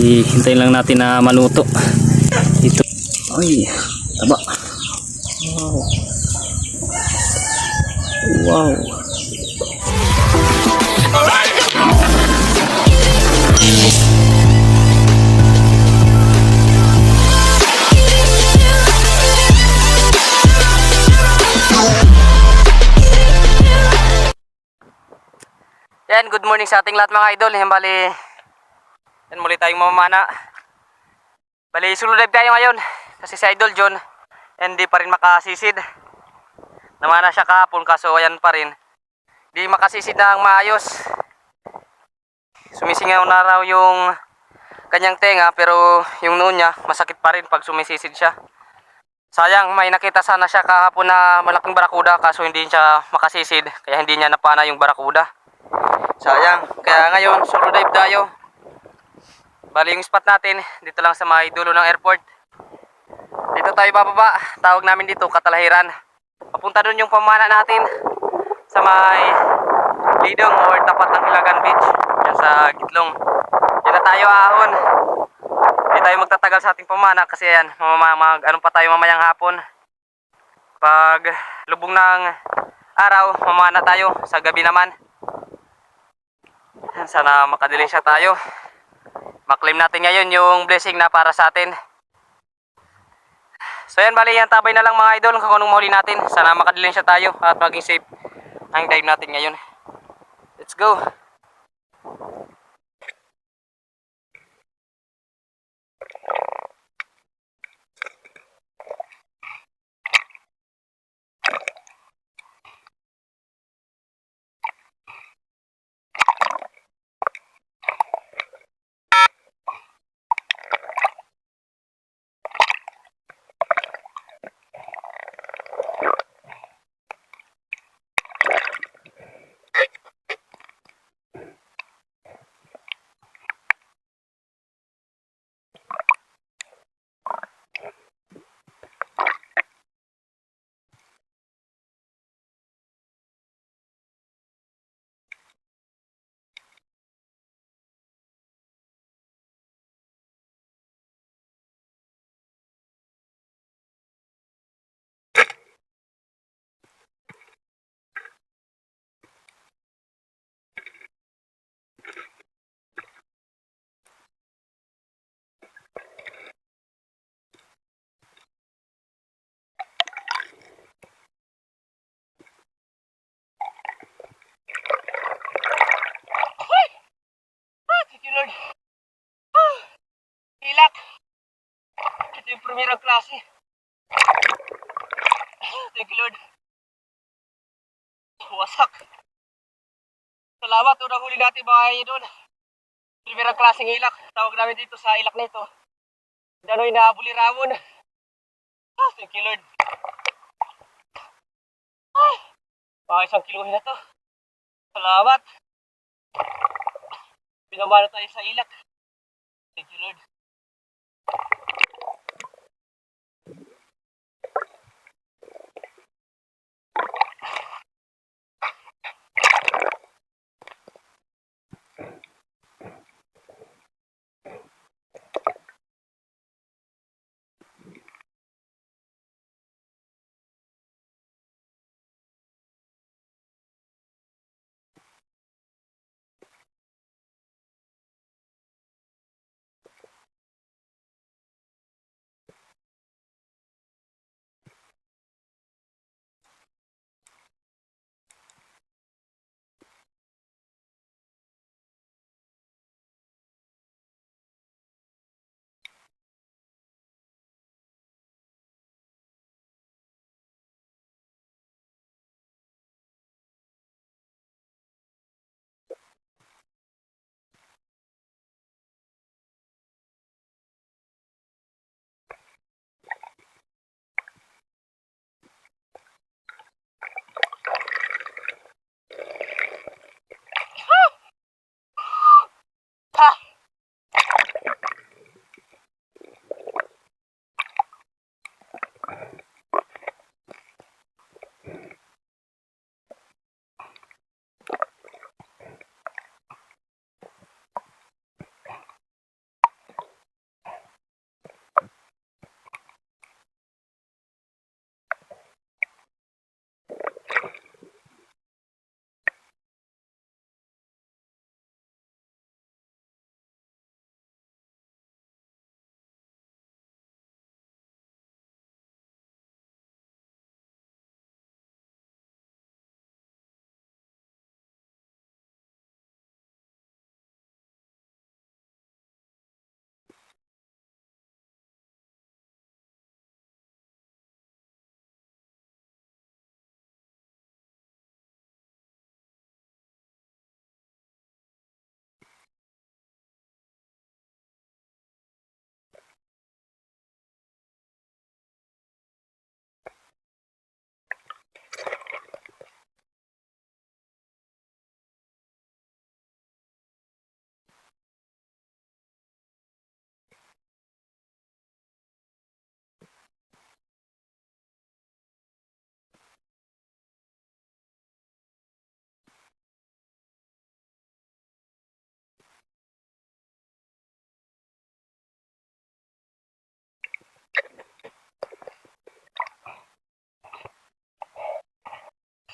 Hihintayin lang natin na maluto. Ito. Ay, taba. Wow. Wow. Yan, good morning sa ating lahat mga idol. Yan, bali, yan muli tayong mamamana. Bali, solo dive tayo ngayon. Kasi si Idol John, hindi pa rin makasisid. Namana siya kahapon, kaso ayan pa rin. Di makasisid na ang maayos. Sumisingaw na raw yung kanyang tenga, pero yung noo niya, masakit pa rin pag sumisisid siya. Sayang, may nakita sana siya kahapon na malaking barakuda, kaso hindi siya makasisid. Kaya hindi niya napana yung barakuda. Sayang, kaya ngayon solo dive tayo. Bali yung spot natin dito lang sa may dulo ng airport. Dito tayo bababa, tawag namin dito Katalahiran. Papunta dun yung pamana natin sa may Lidong or tapat ng Hilagan Beach, yan sa Gitlong. Yan na tayo ahon. Hindi tayo magtatagal sa ating pamana kasi yan, ano pa tayo mamayang hapon. Pag lubong ng araw, mamana tayo sa gabi naman. Sana makadiling siya tayo. Maklaim natin ngayon yung blessing na para sa atin. So yan, bali yan, tabay na lang mga idol kung anong mahuli natin. Sana makadiling siya tayo at maging safe ang dive natin ngayon. Let's go. Lord. Hilak. Ito yung primerang klase. Thank you, Lord. Wasak. Salamat. Unang huli natin mga idol. Primerang klaseng hilak. Tawag namin dito sa ilak na ito. Danoy na bulirawon. Thank you, Lord. Mga 1 kilohin na to. Salamat. Pinamana tayo sa ilak. Thank you, Lord.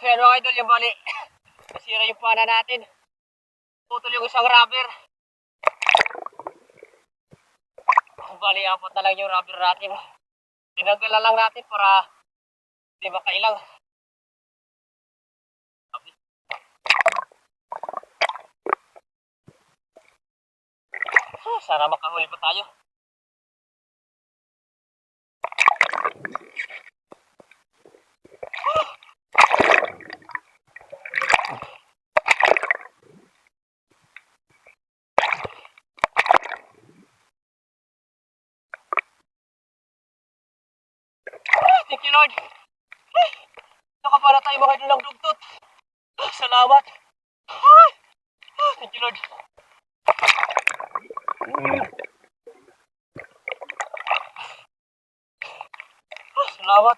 Ayan mga idol, yung bali. Nasira yung pana natin. Putol yung isang rubber. Bali, apat na lang yung rubber natin. Tinanggal na lang natin para di makailang. Sana makahuli pa tayo. Thank you, Lord. Nakapara tayo mga idol ng dugtot. Salamat. Thank you, Lord. Salamat.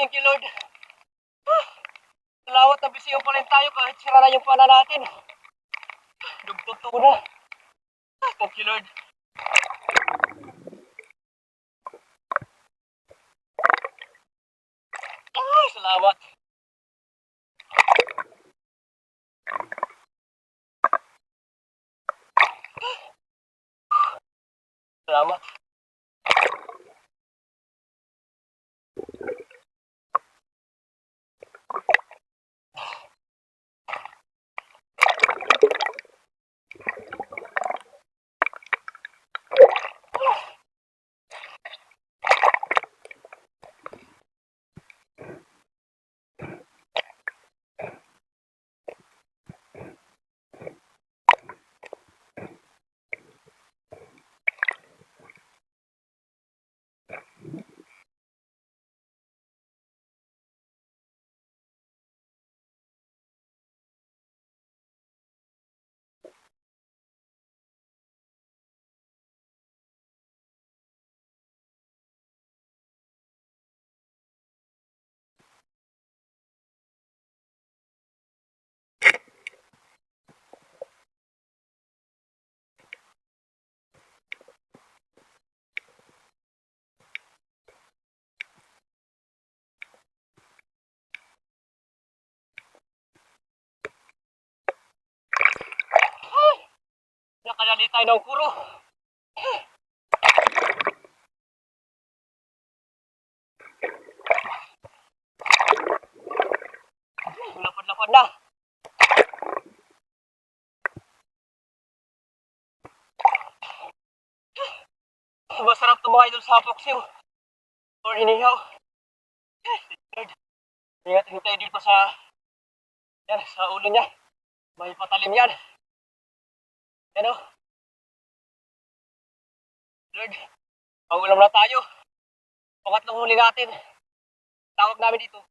Thank you, Lord. Salamat na bisiyo pa rin tayo kahit sira na yung pana natin. Dugtot ko na. Thank you, Lord. Salamat. Salamat. Nakalali tayo ng kuro. Lapad-lapad na. Masarap ito mga idol sa paksiw. Or inihaw. Ingat-ingat tayo dito sa ulo niya. May patalim yan. Yan o. Lord, pangulam na tayo. Pangatlong huli natin. Tawag namin dito.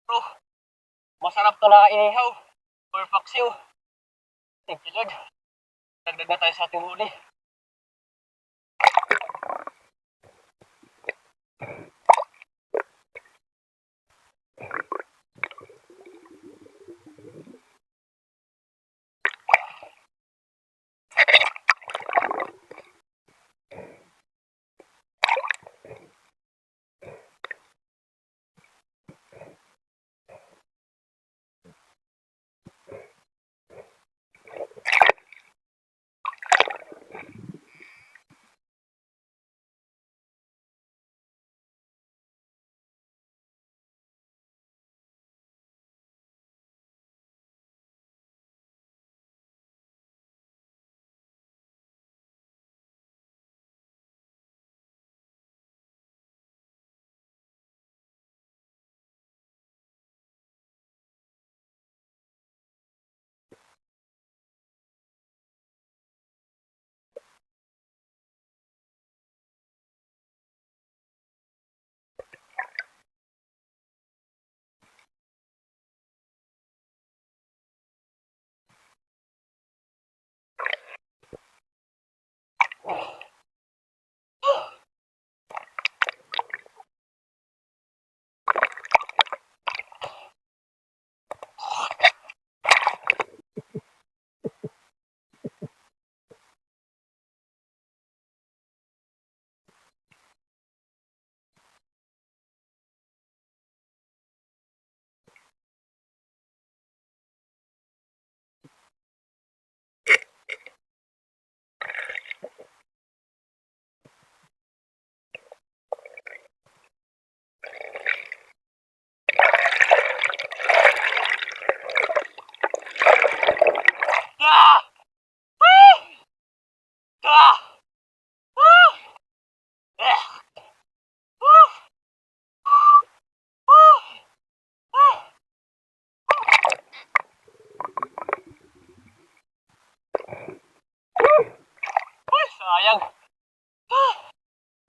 Pero, masarap to na inihaw. Or paksiw. Thank you, Lord. Dagdag na tayo sa ating huli.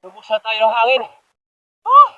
Lubos na tayo ng hangin. Ah!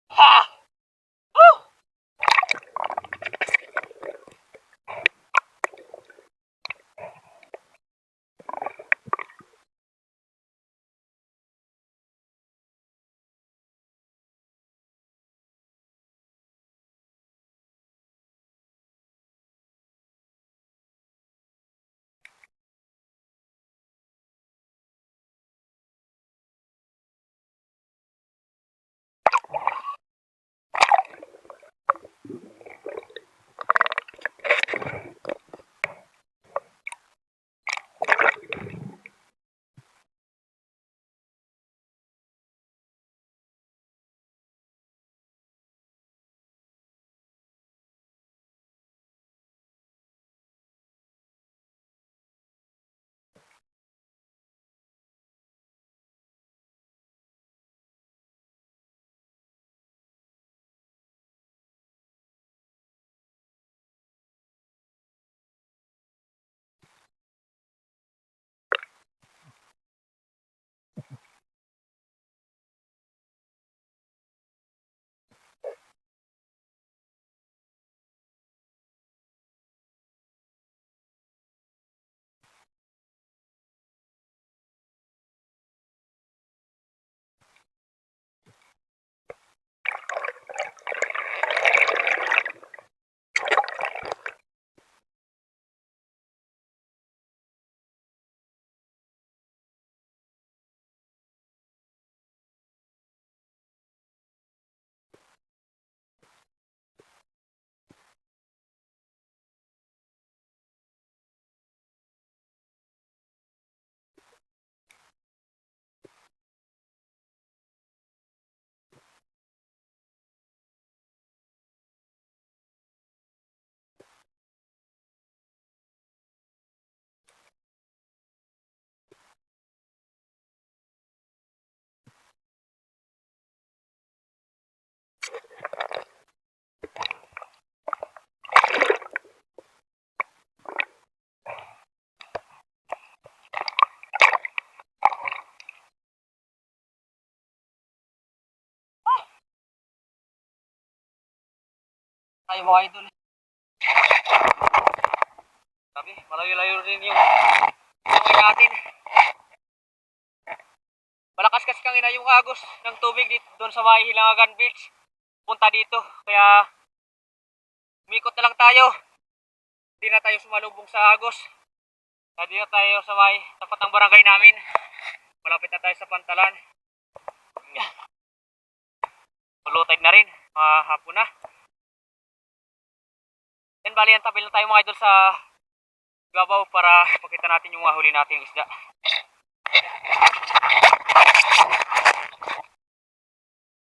Ha! Tayo mga idol. Sabi, malayo-layo rin yung tubig natin. Malakas kasi kanina yung agos ng tubig dito doon sa may Hilangagan Beach. Punta dito. Kaya umikot na lang tayo. Hindi na tayo sumalubong sa agos. Hindi na tayo sa may tapat ng barangay namin. Malapit na tayo sa Pantalan. Low tide na rin. Hapon na. Then bali yan, tabi lang tayo mga idol sa gabaw para pakita natin yung huli nating isda.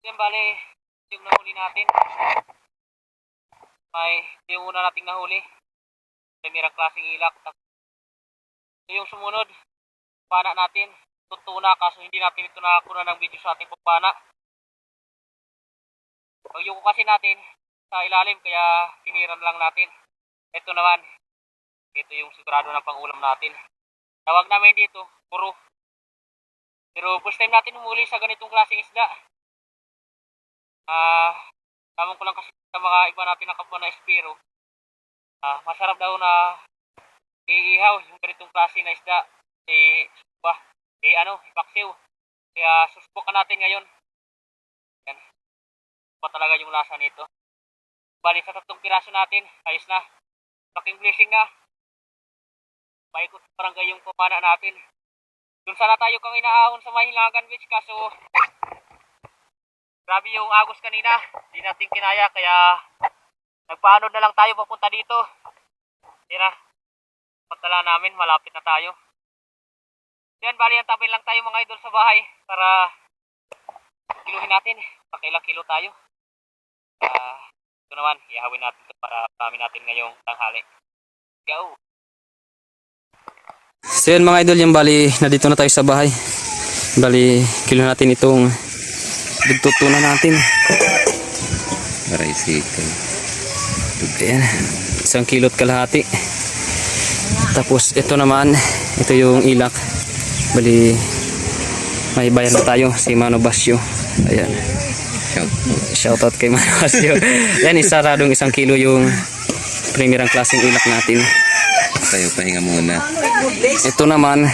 Yan bali yung nahuli natin. Yung una nating nahuli. Merang klaseng ilak. Ito yung sumunod. Pana natin. Tutuna kaso hindi natin ito nakakuha ng video sa ating pagpana. Pagyuko kasi natin sa ilalim kaya tiniran lang natin. Ito naman. Ito yung sigurado ng pangulam natin. Tawag namin dito, puro. Pero first time natin humuli sa ganitong klaseng isda. Tamang ko lang kasi sa mga iba natin na kapwa na espiro. Masarap daw na iihaw yung ganitong klase na isda. Ipaksiw. Kaya susubukan natin ngayon. Yan. Ba talaga yung lasa nito. Bali sa 3 piraso natin, ayos na. Laking blessing na. Paikot sa barangay yung pumana natin. Doon sana tayo kang inaahon sa Mahilangan Beach, kaso grabe yung agos kanina. Hindi natin kinaya, kaya nagpaanod na lang tayo papunta dito. Yan na. Pagtala namin, malapit na tayo. Yan, bali ang tabay lang tayo mga idol sa bahay para kiluhin natin. Pakailang kilo tayo. Ito naman, ihawin natin ito para marami natin ngayong tanghali. Go! So yun mga idol, yung bali, nandito na tayo sa bahay. Bali, kilo natin itong dugtutunan natin. Para isikan. Ayan, 1 kilot kalahati. Tapos ito naman, ito yung ilak. Bali, may bayan na tayo, si Mano Basyo. Ayan. Shoutout kay Mano Basyo. Yan, isaradong 1 kilo yung primerang klaseng ilak natin. Tayo pahinga muna. Ito naman,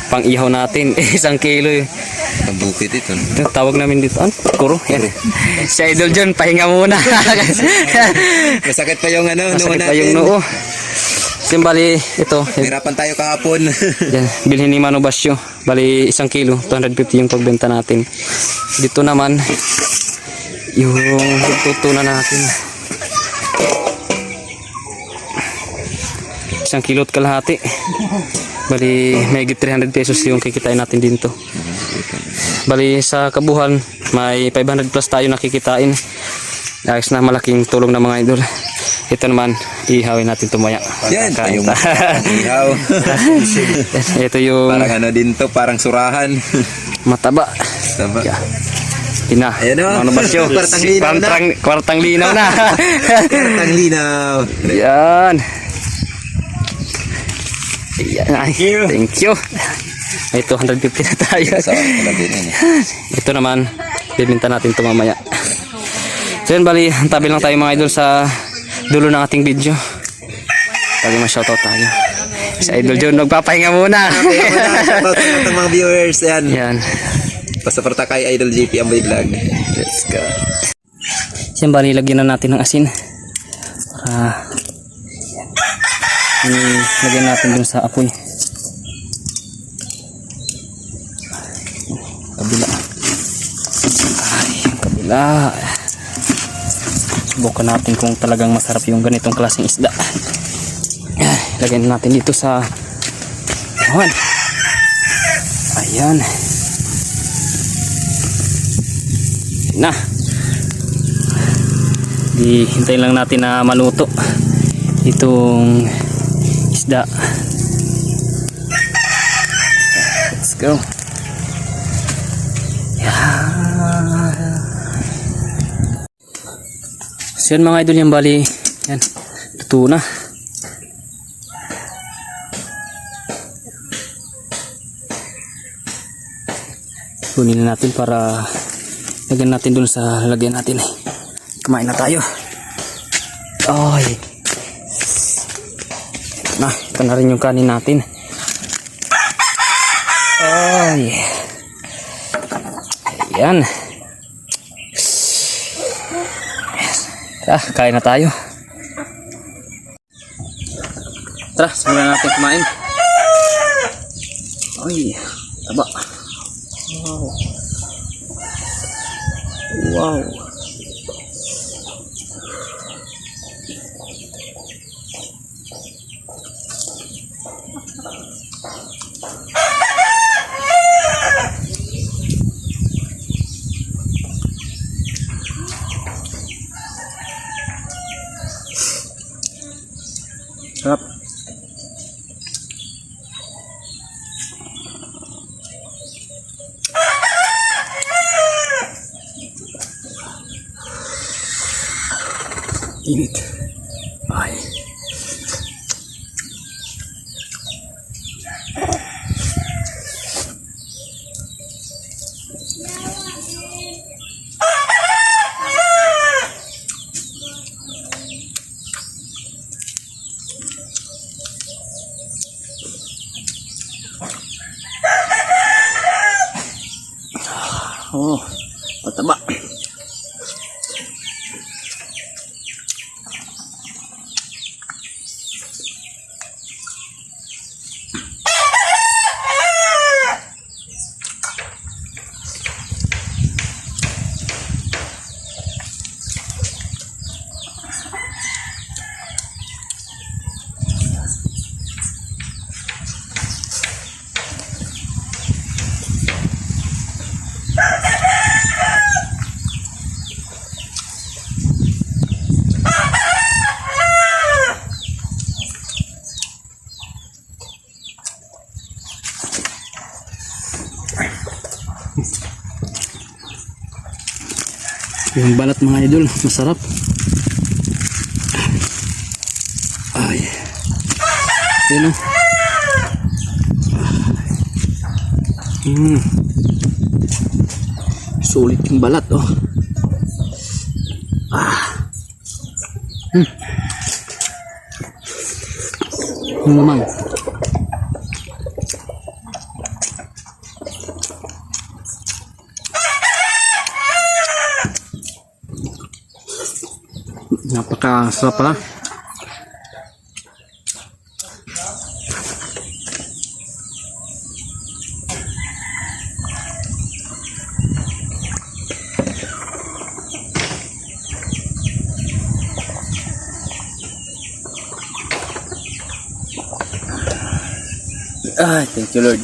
pang ihaw natin, 1 kilo. Pambukit ito. Ito, tawag namin dito, kuro. Yan. Si Idol John, pahinga muna. Masakit pa yung Masakit noo pa natin. yung noo. Simbali, ito. Hirapan tayo kahapon. Yan, bilhin ni Mano Basyo. Bali, 1 kilo, 250 yung pagbenta natin. Dito naman, yung tutunan natin. 1 kilot kalahati. Bali, may 300 pesos yung kikitain natin dito. Bali, sa kabuhan, may 500 plus tayo nakikitain. Ayos na, malaking tulong na mga idol. Ito naman, ihawin natin tumaya. Yan, yung ihaw. Ito yung Parang din to, parang surahan. mataba. Tama. Yeah. Ina, Ayan o. Mano Basyo. Kwartang linaw na. Kwartang linaw na. Kwartang linaw. Yan. Yan. Ay, thank you. Ay, 250 na tayo. Sa pala din yun. Ito naman, bibinta natin ito mamaya. So yun, bali, tabi lang tayo mga idol sa dulo ng ating video. Bali, ma-shoutout tayo. Sa Idol John, magpapahinga muna. Shoutout sa itong mga viewers. Yan. Yan. Pasuporta kay Idol JP ang vlog. Let's go. Yan, bali, lagyan na natin ng asin. Para lagyan natin dun sa apoy. Kabila. Ay, kabila. Subukan natin kung talagang masarap yung ganitong klaseng isda. Lagyan natin dito sa ayan. Ayan. Na. Hintayin lang natin na maluto itong isda. Let's go. So yan mga idol, yung bali, yan, luto na. Kunin na natin para lagyan natin dun sa lagyan natin. Kumain na tayo. Ay. Na, ito na rin yung kanin natin. Ay. Ayan. Kain na tayo. Tara, simulan natin kumain. Ay, taba. Wow. Wow. Sarap. Init. Ay. Oh, mataba. Yung balat mga idol, masarap. Ay. Ayun o. Sulit yung balat oh. Yung lamang. Napakasarap pala. Ay, thank you Lord.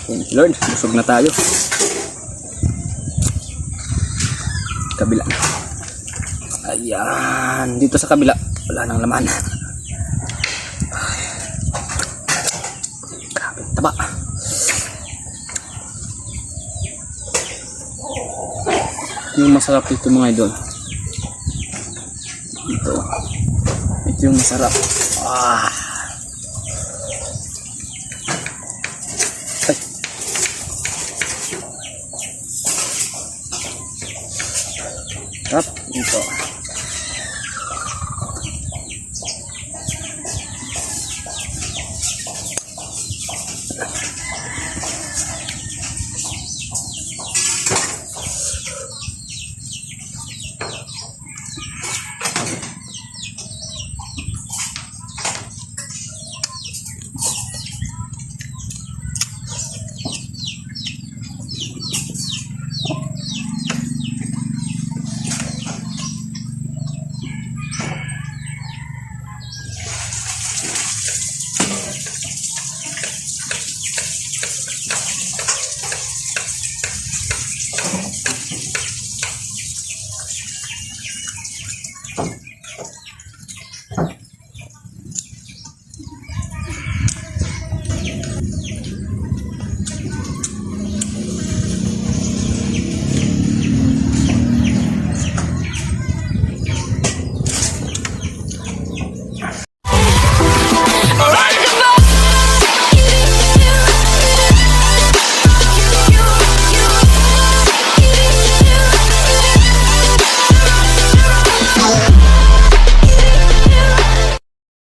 Thank you Lord. Busog na tayo. Kabila. Ayan, dito sa kabila wala nang laman. Grabe, taba. Yung masarap dito mga idol. Ito yung masarap.